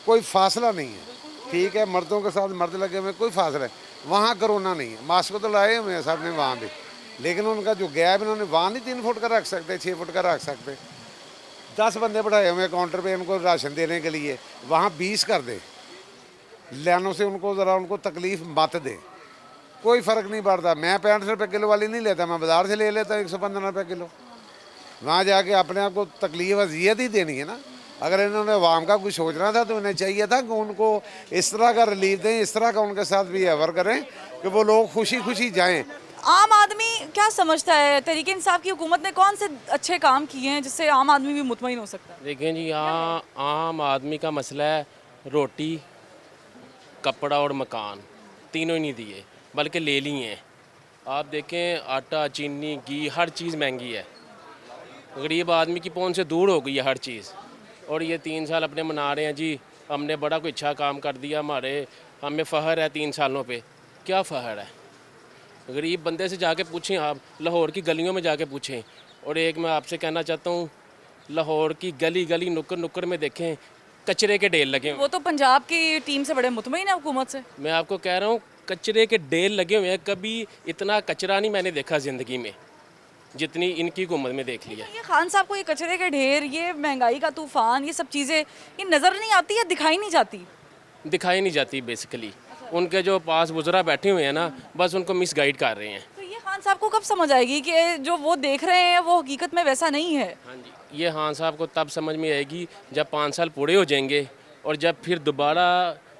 कोई फासला नहीं है, ठीक है। मर्दों के साथ मर्द लगे हुए, कोई फासला है। वहाँ कोरोना नहीं है, मास्क तो लाए हुए हैं सब ने वहाँ भी, लेकिन उनका जो गैप इन्होंने वहाँ नहीं 3 फुट का रख सकते, 6 फुट का रख सकते। 10 बंदे बढ़ाए हुए काउंटर पे इनको राशन देने के लिए, वहाँ 20 कर दे। लाइनों से उनको ज़रा उनको तकलीफ़ मत दे, कोई फ़र्क नहीं पड़ता। मैं 65 रुपये किलो वाली नहीं लेता, मैं बाज़ार से ले लेता 115 रुपये किलो। वहाँ जाके अपने आप को तकलीफ अजियत ही देनी है ना। अगर इन्होंने अवाम का कुछ सोचना था तो इन्हें चाहिए था कि उनको इस तरह का रिलीफ दें, इस तरह का उनके साथ बिहेवर करें कि वो लोग खुशी खुशी जाएं। आम आदमी क्या समझता है, तहरीक इंसाफ की हुकूमत ने कौन से अच्छे काम किए हैं जिससे आम आदमी भी मुतमईन हो सकता है? देखें जी, यहाँ आम आदमी का मसला है रोटी, कपड़ा और मकान, तीनों ही नहीं दिए बल्कि ले लिए हैं। आप देखें आटा, चीनी, घी, हर चीज़ महंगी है। गरीब आदमी की पहुंच से दूर हो गई है हर चीज़। और ये 3 साल अपने मना रहे हैं जी, हमने बड़ा कोई अच्छा काम कर दिया, हमें फ़ख्र है 3 सालों पे। क्या फ़ख्र है? गरीब बंदे से जाके पूछें, आप लाहौर की गलियों में जाके पूछें। और एक मैं आपसे कहना चाहता हूँ, लाहौर की गली गली नुक्कड़ नुक्कड़ में देखें कचरे के ढेर लगे हुए वो तो पंजाब की टीम से बड़े मुतमईन है हुकूमत से। हैं। मैं आपको कह रहा हूँ कचरे के ढेर लगे हुए हैं। कभी इतना कचरा नहीं मैंने देखा ज़िंदगी में जितनी इनकी हुकूमत में देख लिया। ये खान साहब को ये कचरे के ढेर, ये महंगाई का तूफान, ये सब चीज़ें ये नज़र नहीं आती या दिखाई नहीं जाती? दिखाई नहीं जाती बेसिकली। उनके जो पास वज़रा बैठे हुए हैं ना, बस उनको मिसगाइड कर रहे हैं। तो ये खान साहब को कब समझ आएगी कि जो वो देख रहे हैं वो हकीकत में वैसा नहीं है? हाँ जी, ये खान साहब को तब समझ में आएगी जब 5 साल पूरे हो जाएंगे और जब फिर दोबारा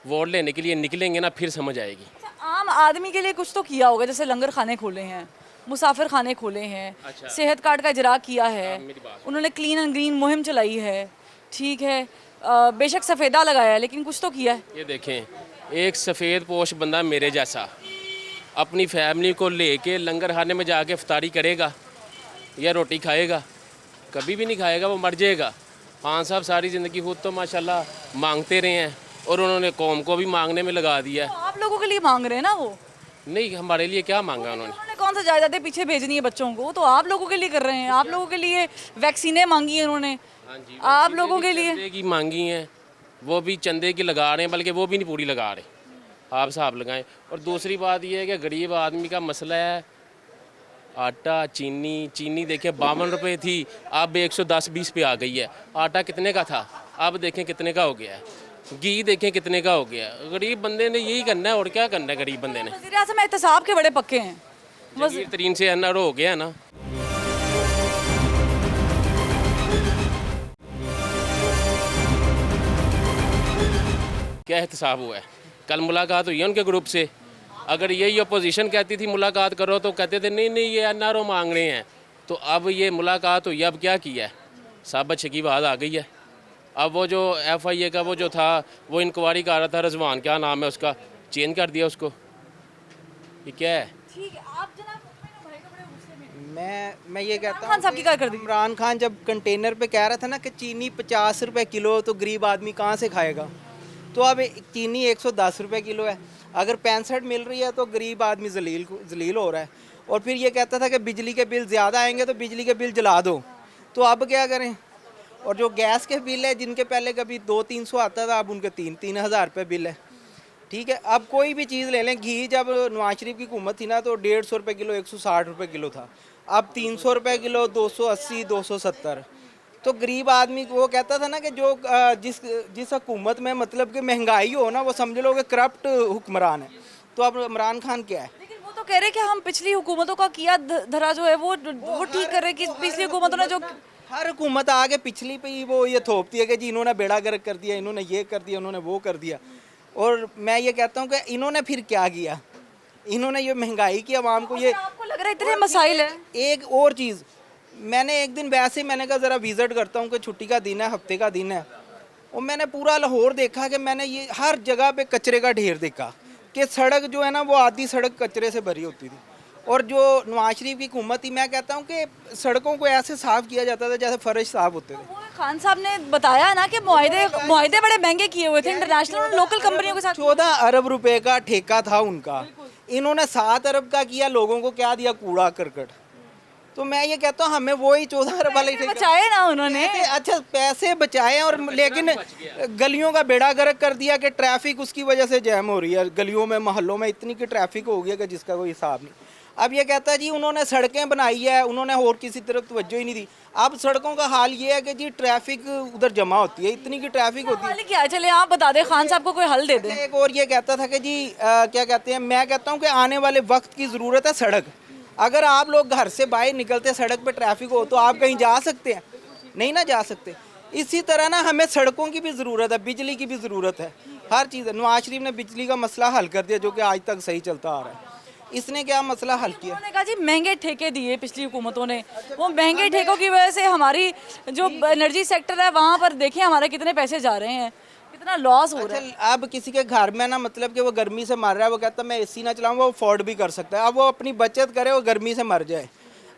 वोट लेने के लिए निकलेंगे ना, फिर समझ आएगी। अच्छा, आम आदमी के लिए कुछ तो किया होगा, जैसे लंगर खाने खोले हैं, मुसाफिर खाने खोले हैं, अच्छा। सेहत कार्ड का इजरा किया है, मेरी बात उन्होंने क्लीन एंड ग्रीन मुहिम चलाई है, ठीक है, बेशक सफ़ेदा लगाया है लेकिन कुछ तो किया है। ये देखें, एक सफ़ेद पोश बंदा मेरे जैसा अपनी फैमिली को लेके लंगर खाने में जाके इफ्तारी करेगा या रोटी खाएगा? कभी भी नहीं खाएगा, वो मर जाएगा। खान साहब सारी ज़िंदगी खुद तो माशाल्लाह मांगते रहे हैं और उन्होंने कौम को भी मांगने में लगा दिया तो है। आप लोगों के लिए मांग रहे हैं ना वो? नहीं, हमारे लिए क्या मांगा उन्होंने? उन्होंने कौन सा जायदादें पीछे भेजनी है बच्चों को, तो आप लोगों के लिए कर रहे हैं। आप लोगों के लिए वैक्सीनें मांगी है उन्होंने, हाँ जी, आप लोगों के लिए चंदे की मांगी हैं, वो भी चंदे की लगा रहे हैं, बल्कि वो भी नहीं पूरी लगा रहे। आप हिसाब लगाएं। और दूसरी बात ये है कि गरीब आदमी का मसला है आटा, चीनी देखें 52 रुपये थी, अब 110-20 पे आ गई है। आटा कितने का था, अब देखें कितने का हो गया है। घी देखें कितने का हो गया है। गरीब बंदे ने यही करना है और क्या करना है गरीब बंदे ने। वज़ीर आज़म एहतसाब के बड़े पक्के हैं। जगीर तरीन से एनआरओ हो गया ना। क्या एहतसाब हुआ है? कल मुलाकात हुई है उनके ग्रुप से। अगर यही अपोजिशन कहती थी मुलाकात करो तो कहते थे नहीं नहीं ये एनआरओ मांग रहे हैं। तो अब ये मुलाकात हुई, अब क्या किया है? साबित की बात आ गई है। अब वो जो FIA का वो जो था वो इंक्वायरी कर रहा था, रजवान क्या नाम है उसका, चेंज कर दिया उसको। ये क्या है? ठीक है, आप जनाब भाई का बड़े गुस्से में। मैं ये कहता खान साहब की क्या कर दी? इमरान खान जब कंटेनर पे कह रहा था ना कि चीनी 50 रुपए किलो, तो गरीब आदमी कहाँ से खाएगा? तो अब चीनी 110 रुपए किलो है। अगर 65 मिल रही है तो गरीब आदमी जलील हो रहा है। और फिर ये कहता था कि बिजली के बिल ज़्यादा आएंगे तो बिजली के बिल जला दो। तो अब क्या करें? और जो गैस के बिल है, जिनके पहले कभी 200-300 आता था, अब उनके 3,000 रुपये बिल है। ठीक है, अब कोई भी चीज़ ले लें, घी जब नवाज शरीफ की हुकूमत थी ना तो 150 रुपये किलो, 160 रुपये किलो था। अब 300 रुपये किलो, 280, 270। तो गरीब आदमी वो कहता था ना कि जो जिस हुकूमत में मतलब कि महंगाई हो ना, वो समझ लो कि करप्ट हुक्मरान है। तो अब इमरान खान क्या है? लेकिन वो तो कह रहे कि हम पिछली हुकूमतों का किया धरा जो है वो ठीक कर रहे कि पिछली हुकूमतों ने जो हर हुकूमत आगे पिछली पे ही वो ये थोपती है कि जी इन्होंने बेड़ा गर्क कर दिया, इन्होंने ये कर दिया, इन्होंने वो कर दिया। और मैं ये कहता हूँ कि इन्होंने फिर क्या किया? इन्होंने ये महंगाई की आवाम को ये, आपको लग रहा है इतने मसाइल है। एक और चीज़, मैंने एक दिन वैसे मैंने कहा ज़रा विज़िट करता हूँ कि छुट्टी का दिन है, हफ्ते का दिन है, और मैंने पूरा लाहौर देखा कि मैंने ये हर जगह पे कचरे का ढेर देखा कि सड़क जो है ना वो आधी सड़क कचरे से भरी होती थी। और जो नवाज शरीफ की हुकूमत थी, मैं कहता हूँ कि सड़कों को ऐसे साफ़ किया जाता था जैसे फर्श साफ़ होते थे। वो खान साहब ने बताया ना कि मुआहदे बड़े महंगे किए हुए थे इंटरनेशनल और लोकल कंपनियों के साथ। 14 अरब रुपए का ठेका था उनका, इन्होंने 7 अरब का किया, लोगों को क्या दिया? कूड़ा करकट। तो मैं ये कहता हूँ हमें वही 14 अरब वाले बचाए ना उन्होंने। अच्छा पैसे बचाए, और लेकिन गलियों का बेड़ा गर्क कर दिया कि ट्रैफिक उसकी वजह से जैम हो रही है गलियों में, मोहल्लों में इतनी की ट्रैफिक हो गई है कि जिसका कोई हिसाब नहीं। अब ये कहता है जी उन्होंने सड़कें बनाई है, उन्होंने और किसी तरफ तवज्जो ही नहीं दी। अब सड़कों का हाल ये है कि जी ट्रैफिक उधर जमा होती है, इतनी की ट्रैफिक होती है। क्या चले आप बता दें, खान साहब को कोई हल दे दे। एक और ये कहता था कि जी क्या कहते हैं, मैं कहता हूँ कि आने वाले वक्त की ज़रूरत है सड़क। अगर आप लोग घर से बाहर निकलते सड़क पे ट्रैफिक हो तो आप कहीं जा सकते हैं? नहीं ना जा सकते। इसी तरह ना हमें सड़कों की भी ज़रूरत है, बिजली की भी ज़रूरत है, हर चीज़ है। नवाज शरीफ ने बिजली का मसला हल कर दिया जो कि आज तक सही चलता आ रहा है। इसने क्या मसला हल किया? उन्होंने कहा जी महंगे ठेके दिए पिछली हुकूमतों ने, वो महंगे ठेकों की वजह से हमारी जो एनर्जी सेक्टर है वहाँ पर देखिए हमारे कितने पैसे जा रहे हैं, कितना लॉस हो रहा है। अच्छा, अब किसी के घर में ना मतलब कि वो गर्मी से मर रहा है, वो कहता है मैं एसी ना चलाऊं, वो अफोर्ड भी कर सकता है। अब वो अपनी बचत करे, वो गर्मी से मर जाए।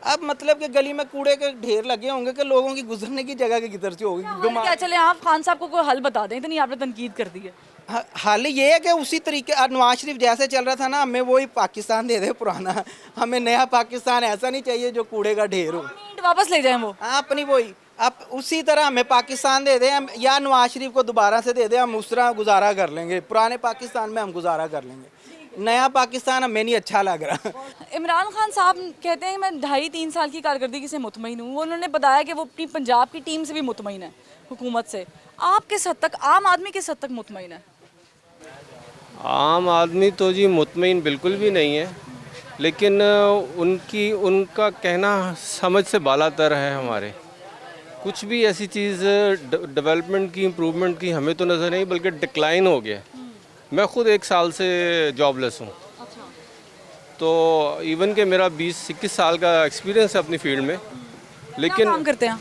अब मतलब कि गली में कूड़े के ढेर लगे होंगे कि लोगों की गुजरने की जगह की किधर से होगी। क्या चले आप खान साहब को कोई हल बता दें, इतनी आपने तनकीद कर दी है। हाल ये है कि उसी तरीके नवाज शरीफ जैसे चल रहा था ना, हमें वही पाकिस्तान दे दे पुराना। हमें नया पाकिस्तान ऐसा नहीं चाहिए जो कूड़े का ढेर हो। वापस ले जाएं वो। हाँ, अपनी वही अब उसी तरह हमें पाकिस्तान दे दें हम, या नवाज शरीफ को दोबारा से दे दें, हम उस तरह गुजारा कर लेंगे। पुराने पाकिस्तान में हम गुजारा कर लेंगे, नया पाकिस्तान हमें नहीं अच्छा लग रहा। इमरान खान साहब कहते हैं मैं 2.5-3 साल की कारकर्दगी से मुतमईन हूँ। उन्होंने बताया कि वो अपनी पंजाब की टीम से भी मुतमईन है, हुकूमत से। आप किस हद तक, आम आदमी किस हद तक मुतमईन है? आम आदमी तो जी मुतमईन बिल्कुल भी नहीं है, लेकिन उनका कहना समझ से बालातर है। हमारे कुछ भी ऐसी चीज़ डेवलपमेंट की, इम्प्रूवमेंट की हमें तो नज़र नहीं, बल्कि डिक्लाइन हो गया। मैं खुद 1 साल से जॉबलेस हूँ, तो इवन के मेरा 20-21 साल का एक्सपीरियंस है अपनी फील्ड में, लेकिन काम करते हैं?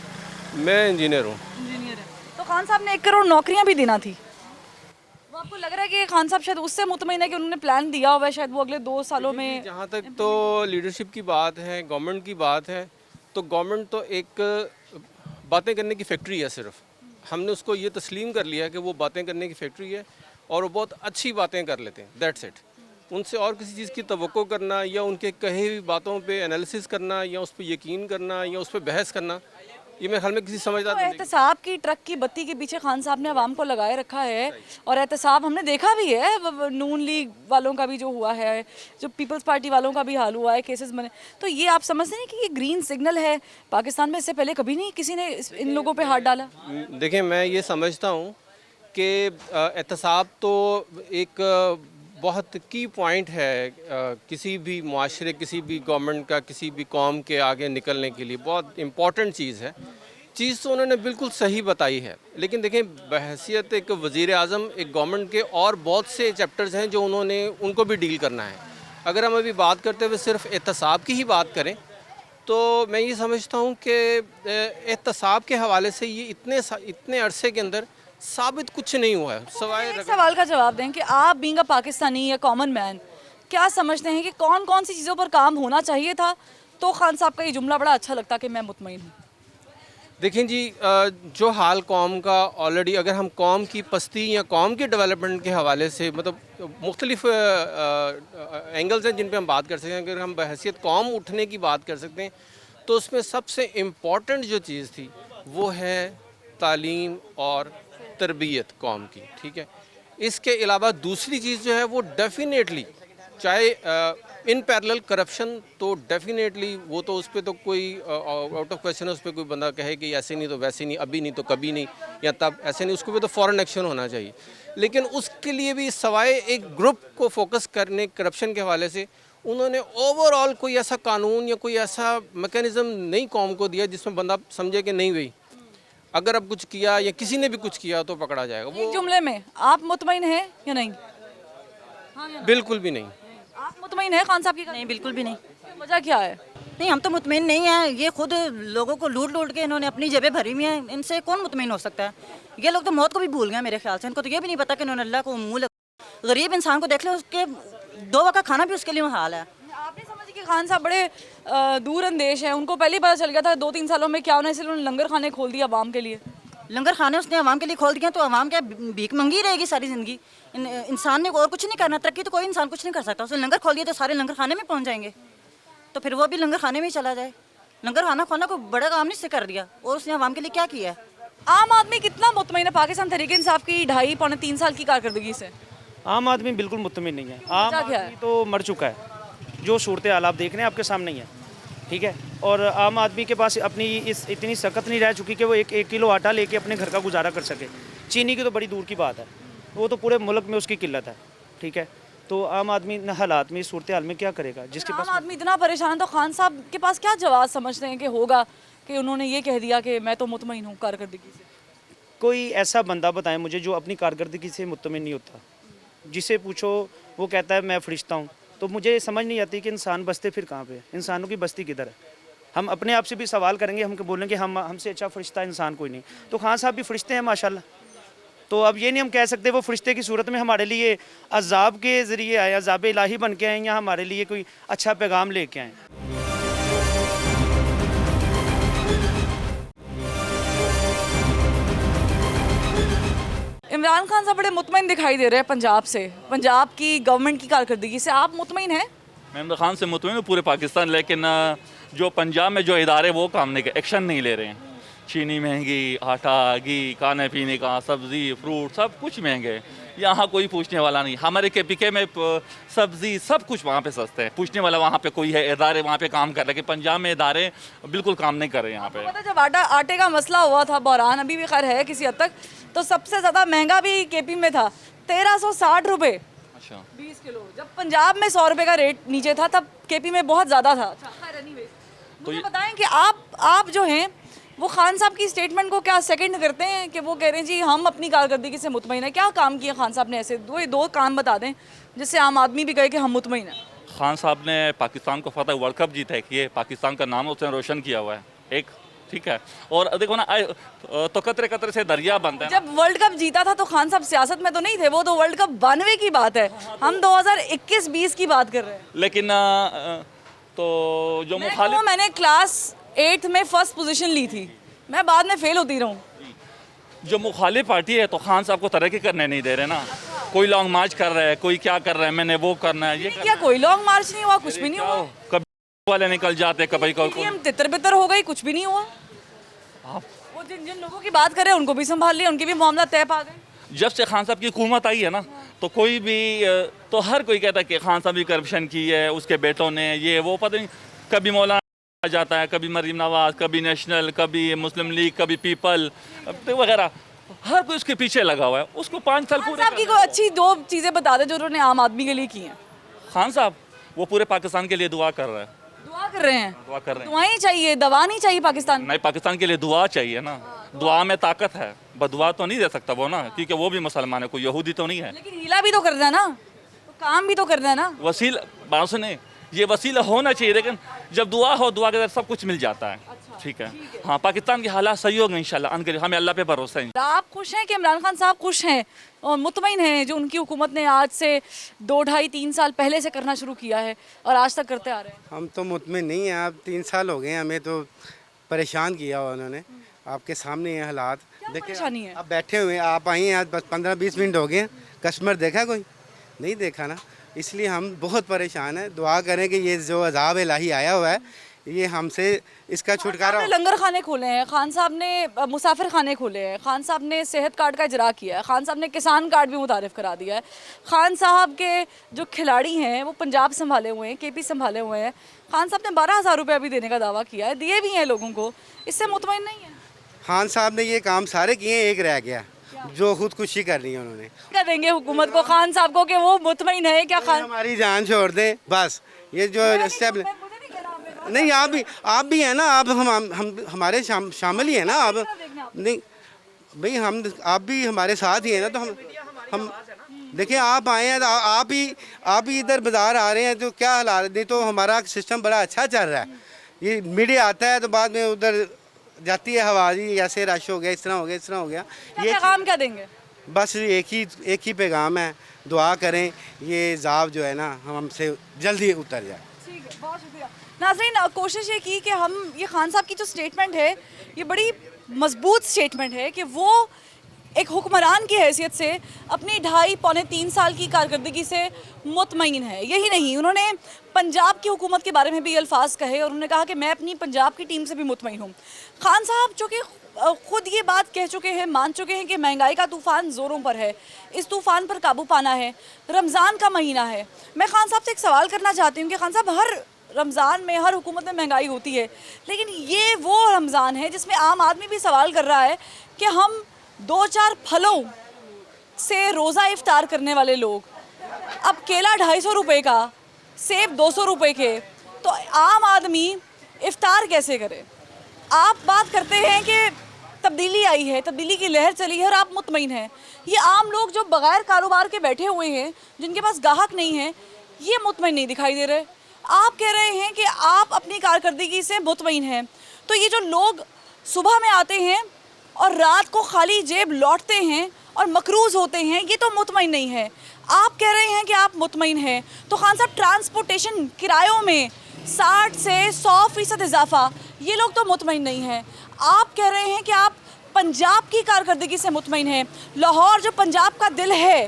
मैं इंजीनियर हूँ। इंजीनियर है। तो खान साहब ने 1 करोड़ नौकरियां भी देना थी, वो आपको लग रहा है कि खान साहब शायद उससे मुतमईन है कि उन्होंने प्लान दिया हुआ है, शायद वो अगले 2 सालों में? जहाँ तक तो लीडरशिप की बात है, गवर्नमेंट की बात है, तो गवर्नमेंट तो एक बातें करने की फैक्ट्री है। सिर्फ हमने उसको ये तस्लीम कर लिया है कि वो बातें करने की फैक्ट्री है और वो बहुत अच्छी बातें कर लेते हैं, दैट्स इट। उनसे और किसी चीज़ की तवक्को करना या उनके कहे हुई बातों पे एनालिसिस करना या उस पर यकीन करना या उस पर बहस करना, ये मेरे ख्याल में किसी समझदार तो एहतसाब की ट्रक की बत्ती के पीछे खान साहब ने आवाम को लगाए रखा है, और एहतसाब हमने देखा भी है, नून लीग वालों का भी जो हुआ है, जो पीपल्स पार्टी वालों का भी हाल हुआ है, केसेस बने। तो ये आप समझते हैं कि ये ग्रीन सिग्नल है पाकिस्तान में? इससे पहले कभी नहीं किसी ने इन लोगों पे हाथ डाला? देखिए, मैं ये समझता हूँ कि एहतसाब तो एक बहुत की पॉइंट है किसी भी मुआशरे, किसी भी गवर्नमेंट का, किसी भी कौम के आगे निकलने के लिए बहुत इम्पॉर्टेंट चीज़ है। चीज़ तो उन्होंने बिल्कुल सही बताई है, लेकिन देखें बहैसियत एक वज़ीर आज़म, एक गवर्नमेंट के और बहुत से चैप्टर्स हैं जो उनको भी डील करना है। अगर हम अभी बात करते हुए सिर्फ एहतसाब की ही बात करें तो मैं ये समझता हूँ कि एहतसाब के हवाले से ये इतने अरसे के अंदर साबित कुछ नहीं हुआ है, सवाए एक सवाल का जवाब दें कि आप बीइंग अ पाकिस्तानी या कॉमन मैन क्या समझते हैं कि कौन कौन सी चीज़ों पर काम होना चाहिए था तो खान साहब का ये जुमला बड़ा अच्छा लगता कि मैं मुतमईन हूँ? देखें जी, जो हाल कौम का ऑलरेडी, अगर हम कौम की पस्ती या कौम के डेवलपमेंट के हवाले से, मतलब मुख्तलिफ एंगल्स हैं जिन पे हम बात कर सकते हैं। अगर हम बहैसियत कौम उठने की बात कर सकते हैं तो उसमें सबसे इम्पॉर्टेंट जो चीज़ थी वो है तालीम और तरबियत कौम की, ठीक है। इसके अलावा दूसरी चीज़ जो है वो डेफिनेटली, चाहे इन पैरेलल करप्शन, तो डेफिनेटली वो तो उस पर तो कोई आउट ऑफ क्वेश्चन है, उस पर कोई बंदा कहे कि ऐसे नहीं तो वैसे नहीं, अभी नहीं तो कभी नहीं, या तब ऐसे नहीं, उसको भी तो फ़ौरन एक्शन होना चाहिए। लेकिन उसके लिए भी सवाए एक ग्रुप को फोकस करने करप्शन के हवाले से, उन्होंने ओवरऑल कोई ऐसा कानून या कोई ऐसा मैकेनिज़्म नहीं कौम को दिया जिसमें बंदा समझे कि नहीं भाई अगर अब कुछ किया या किसी ने भी कुछ किया तो पकड़ा जाएगा। वो जुमले में आप मुतमईन हैं या नहीं? बिल्कुल भी नहीं। आप मुतमईन हैं खान साहब की? नहीं, बिल्कुल भी नहीं। वजह क्या है? नहीं, हम तो मुतमईन नहीं हैं। ये खुद लोगों को लूट लूट के इन्होंने अपनी जेबें भरी हुई हैं, इनसे कौन मुतमईन हो सकता है? ये लोग तो मौत को भी भूल गए मेरे ख्याल से। इनको तो ये भी नहीं पता कि इन्होंने अल्लाह को मुँह गरीब इंसान को देख लो, उसके 2 वक्त का खाना भी उसके लिए हाल है। आपने समझी कि खान साहब बड़े दूर अंदेश हैं, उनको पहले ही पता चल गया था 2-3 सालों में क्या होना है, इसलिए उन्होंने लंगर खाने खोल दिया आवाम के लिए। लंगर खाने उसने आवाम के लिए खोल दिया तो आवाम क्या भीख मंगी रहेगी सारी ज़िंदगी? इंसान ने और कुछ नहीं करना, तरक्की तो कोई इंसान कुछ नहीं कर सकता। उसने लंगर खोल दिया तो सारे लंगर खाने में पहुंच जाएंगे, तो फिर वो भी लंगर खाने में ही चला जाए। लंगर खाना खोलना कोई बड़ा काम नहीं से कर दिया, और उसने आवाम के लिए क्या किया है? आम आदमी कितना मुतमईन है पाकिस्तान तहरीक इंसाफ की 2.5-3 साल की कारकर्दगी से? आम आदमी बिल्कुल मुतमिन नहीं है। आम वजह क्या है? आदमी तो मर चुका है। जो सूरत हाल आप देख रहे हैं आपके सामने ही है, ठीक है। और आम आदमी के पास अपनी इतनी सकत नहीं रह चुकी कि वो एक किलो आटा लेके अपने घर का गुजारा कर सके। चीनी की तो बड़ी दूर की बात है, वो तो पूरे मुल्क में उसकी किल्लत है, ठीक है। तो आम आदमी इन हालात में, इस सूरत हाल में क्या करेगा? जिसके आम पास आदमी इतना परेशान है तो खान साहब के पास क्या जवाब समझते हैं कि होगा कि उन्होंने ये कह दिया कि मैं तो मुतमईन हूँ कारकर्दगी से? कोई ऐसा बंदा बताएं मुझे जो अपनी कारकर्दगी से मुतमिन नहीं होता। जिसे पूछो वो कहता है मैं फरिश्ता हूँ। तो मुझे समझ नहीं आती कि इंसान बसते फिर कहाँ पे, इंसानों की बस्ती किधर है? हम अपने आप से भी सवाल करेंगे, हम बोलेंगे हमसे अच्छा फरिश्ता इंसान कोई नहीं। तो खान साहब भी फरिश्ते हैं माशाल्लाह। तो अब ये नहीं हम कह सकते वो फरिश्ते की सूरत में हमारे लिए अजाब के ज़रिए आए, अजाब इलाही बन के आए, या हमारे लिए कोई अच्छा पैगाम लेके आए। इमरान खान साहब बड़े मुतमईन दिखाई दे रहे हैं पंजाब से, पंजाब की गवर्नमेंट की कारकर्दगी से। आप मुतमईन हैं? मैं इमरान खान से मुतमईन हूँ पूरे पाकिस्तान, लेकिन जो पंजाब में जो इदारे वो काम नहीं कर, एक्शन नहीं ले रहे हैं। चीनी महंगी, आटा, घी, खाने पीने का, सब्ज़ी, फ्रूट सब कुछ महंगे। यहाँ कोई पूछने वाला नहीं। हमारे KPK में सब्ज़ी सब कुछ वहाँ पे सस्ते हैं, पूछने वाला वहाँ पे कोई है, इदारे वहाँ पे काम कर रहे हैं। लेकिन पंजाब में इदारे बिल्कुल काम नहीं कर रहे यहाँ पे। पता है, जब आटे का मसला हुआ था, बहरान अभी भी खैर है किसी हद तक, तो सबसे ज़्यादा महंगा भी KP में था 1360 रुपये 20 किलो। जब पंजाब में 100 रुपये का रेट नीचे था तब KP में बहुत ज़्यादा था। मुझे बताएं कि आप जो हैं वो खान साहब की स्टेटमेंट को क्या सेकंड करते हैं कि वो कह रहे हैं जी हम अपनी कारकर्दगी से मुतमईन हैं? क्या काम किया खान साहब ने ऐसे? दो काम बता दें जिससे आम आदमी भी कहे कि हम मुतमईन हैं। खान साहब ने पाकिस्तान को फतह वर्ल्ड कप जीता है, कि पाकिस्तान का नाम उसने रोशन किया हुआ है एक, ठीक है। और देखो ना, तो कतरे कतरे से दरिया बनता है। जब वर्ल्ड कप जीता था तो खान साहब सियासत में तो नहीं थे, वो तो वर्ल्ड कप 92 की बात है, हम 2021-20 की बात कर रहे हैं। लेकिन तो जो मुखालिफ, मैंने क्लास 8 में फर्स्ट पोजीशन ली थी, मैं बाद में फेल होती रहूं। जो मुखालिफ पार्टी है तो खान साहब को तरक्की करने नहीं दे रहे ना। कोई लॉन्ग मार्च कर रहा है, कोई क्या कर रहा है, मैंने वो करना है, ये क्या कोई लॉन्ग मार्च नहीं हुआ? कुछ भी नहीं हुआ। कभी वाले निकल जाते, कभी हम तितर बितर हो गई, कुछ भी नहीं हुआ। वो जिन लोगों की बात कर रहे हैं उनको भी संभाल लिया, उनके भी मामला तय पा गए। जब से खान साहब की हुकूमत आई है ना, तो कोई भी, तो हर कोई कहता है कि खान साहब भी करप्शन की है, उसके बेटों ने ये वो, पता नहीं कभी मौलाना आ जाता है, कभी मरीम नवाज, कभी नेशनल, कभी मुस्लिम लीग, कभी पीपल वगैरह, हर कोई उसके पीछे लगा हुआ है। उसको 5 साल पूरे। साहब की कोई अच्छी 2 चीज़ें बता दें जो उन्होंने आम आदमी के लिए की हैं। खान साहब वो पूरे पाकिस्तान के लिए दुआ कर रहे हैं। दुआ कर रहे हैं? दुआ कर रहे हैं। दुआएं चाहिए, दवा नहीं चाहिए पाकिस्तान? नहीं, पाकिस्तान के लिए दुआ चाहिए ना। दुआ में ताकत है, बदुआ तो नहीं दे सकता वो ना, क्योंकि वो भी मुसलमान है, कोई यहूदी तो नहीं है। लेकिन हीला भी तो करना है ना, तो काम भी तो करना है ना। वसीला, बात सुने, ये वसीला होना चाहिए, लेकिन जब दुआ हो, दुआ के अंदर सब कुछ मिल जाता है। ठीक है, हाँ, पाकिस्तान के हालात सही होंगे इंशाल्लाह, हमें अल्लाह पे भरोसा है। आप खुश हैं कि इमरान खान साहब खुश हैं और मुतमईन हैं जो उनकी हुकूमत ने आज से 2, 2.5, 3 साल पहले से करना शुरू किया है और आज तक करते आ रहे हैं? हम तो मुतमईन नहीं हैं, अब 3 साल हो गए, हमें तो परेशान किया हुआ उन्होंने। आपके सामने ये हालात देखिए, आप बैठे हुए, आप आई हैं आज, बस 15-20 मिनट हो गए, कस्टमर देखा कोई नहीं देखा ना, इसलिए हम बहुत परेशान हैं। दुआ करें कि ये जो अज़ाब इलाही आया हुआ है ये हमसे इसका छुटकारा हो। लंगर खाने खोले हैं खान साहब ने, मुसाफिर खाने खोले हैं खान साहब ने, सेहत कार्ड का इजरा किया है खान साहब ने, किसान कार्ड भी मुतारिफ करा दिया है। खान साहब के जो खिलाड़ी हैं वो पंजाब संभाले हुए हैं, KP संभाले हुए हैं। खान साहब ने 12,000 रुपये भी देने का दावा किया है, दिए भी हैं लोगों को। इससे मुतमईन नहीं है? खान साहब ने ये काम सारे किए, एक रह गया जो खुदकुशी कर रही है उन्होंने। क्या देंगे हुकूमत को, खान साहब को, कि वो मुतमईन है क्या? खान हमारी जान छोड़ दें बस। ये जो नहीं, आप भी हैं ना, आप हम हमारे शामिल ही है ना। आप नहीं भाई, आप भी हमारे साथ ही है ना। तो हम देखिए, आप आए हैं तो आप ही इधर बाजार आ रहे हैं, तो क्या हालात, नहीं तो हमारा सिस्टम बड़ा अच्छा चल रहा है। ये मीडिया आता है तो बाद में उधर जाती है हवा, जी ऐसे रश हो गया, इस तरह हो गया, इस तरह हो गया। ये पैगाम क्या देंगे? बस एक ही पैगाम है, दुआ करें ये जाब जो है ना हमसे जल्दी उतर जाए। ठीक है, बहुत शुक्रिया। नाज़रीन, कोशिश ये की कि हम ये खान साहब की जो स्टेटमेंट है ये बड़ी मजबूत स्टेटमेंट है कि वो एक हुक्मरान की हैसियत से अपनी 2.5-3 साल की कारकर्दगी से मुतमईन है। यही नहीं, उन्होंने पंजाब की हुकूमत के बारे में भी अल्फाज कहे और उन्होंने कहा कि मैं अपनी पंजाब की टीम से भी मुतमईन हूँ। खान साहब जो कि खुद ये बात कह चुके हैं, मान चुके हैं कि महंगाई का तूफ़ान ज़ोरों पर है, इस तूफ़ान पर काबू पाना है। रमज़ान का महीना है, मैं खान साहब से एक सवाल करना चाहती हूँ कि खान साहब, हर रमज़ान में हर हुकूमत में महंगाई होती है, लेकिन ये वो रमज़ान है जिसमें आम आदमी भी सवाल कर रहा है कि हम 2-4 फलों से रोज़ा इफ्तार करने वाले लोग अब केला 250 रुपये का, सेब 200 रुपये के, तो आम आदमी इफ्तार कैसे करे? आप बात करते हैं कि तब्दीली आई है, तब्दीली की लहर चली है और आप मुतमईन हैं। ये आम लोग जो बगैर कारोबार के बैठे हुए हैं, जिनके पास ग्राहक नहीं है, ये मुतमईन नहीं दिखाई दे रहे। आप कह रहे हैं कि आप अपनी कारकर्दगी से मुतमईन हैं, तो ये जो लोग सुबह में आते हैं और रात को खाली जेब लौटते हैं और मकरूज़ होते हैं, ये तो मुतमईन नहीं है। आप कह रहे हैं कि आप मुतमईन हैं, तो खान साहब ट्रांसपोर्टेशन किरायों में 60 से 100% इजाफा, ये लोग तो मुतमईन नहीं हैं। आप कह रहे हैं कि आप पंजाब की कारकर्दगी से मुतमईन हैं। लाहौर जो पंजाब का दिल है,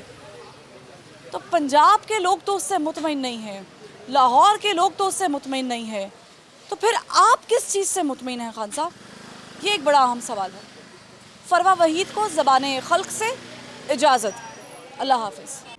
तो पंजाब के लोग तो उससे मुतमईन नहीं हैं, लाहौर के लोग तो उससे मुतमईन नहीं हैं। तो फिर आप किस चीज़ से मुतमईन हैं खान साहब? ये एक बड़ा अहम सवाल है। फरवा वहीद को ज़बाने खल्क से इजाज़त। अल्लाह हाफ़िज़।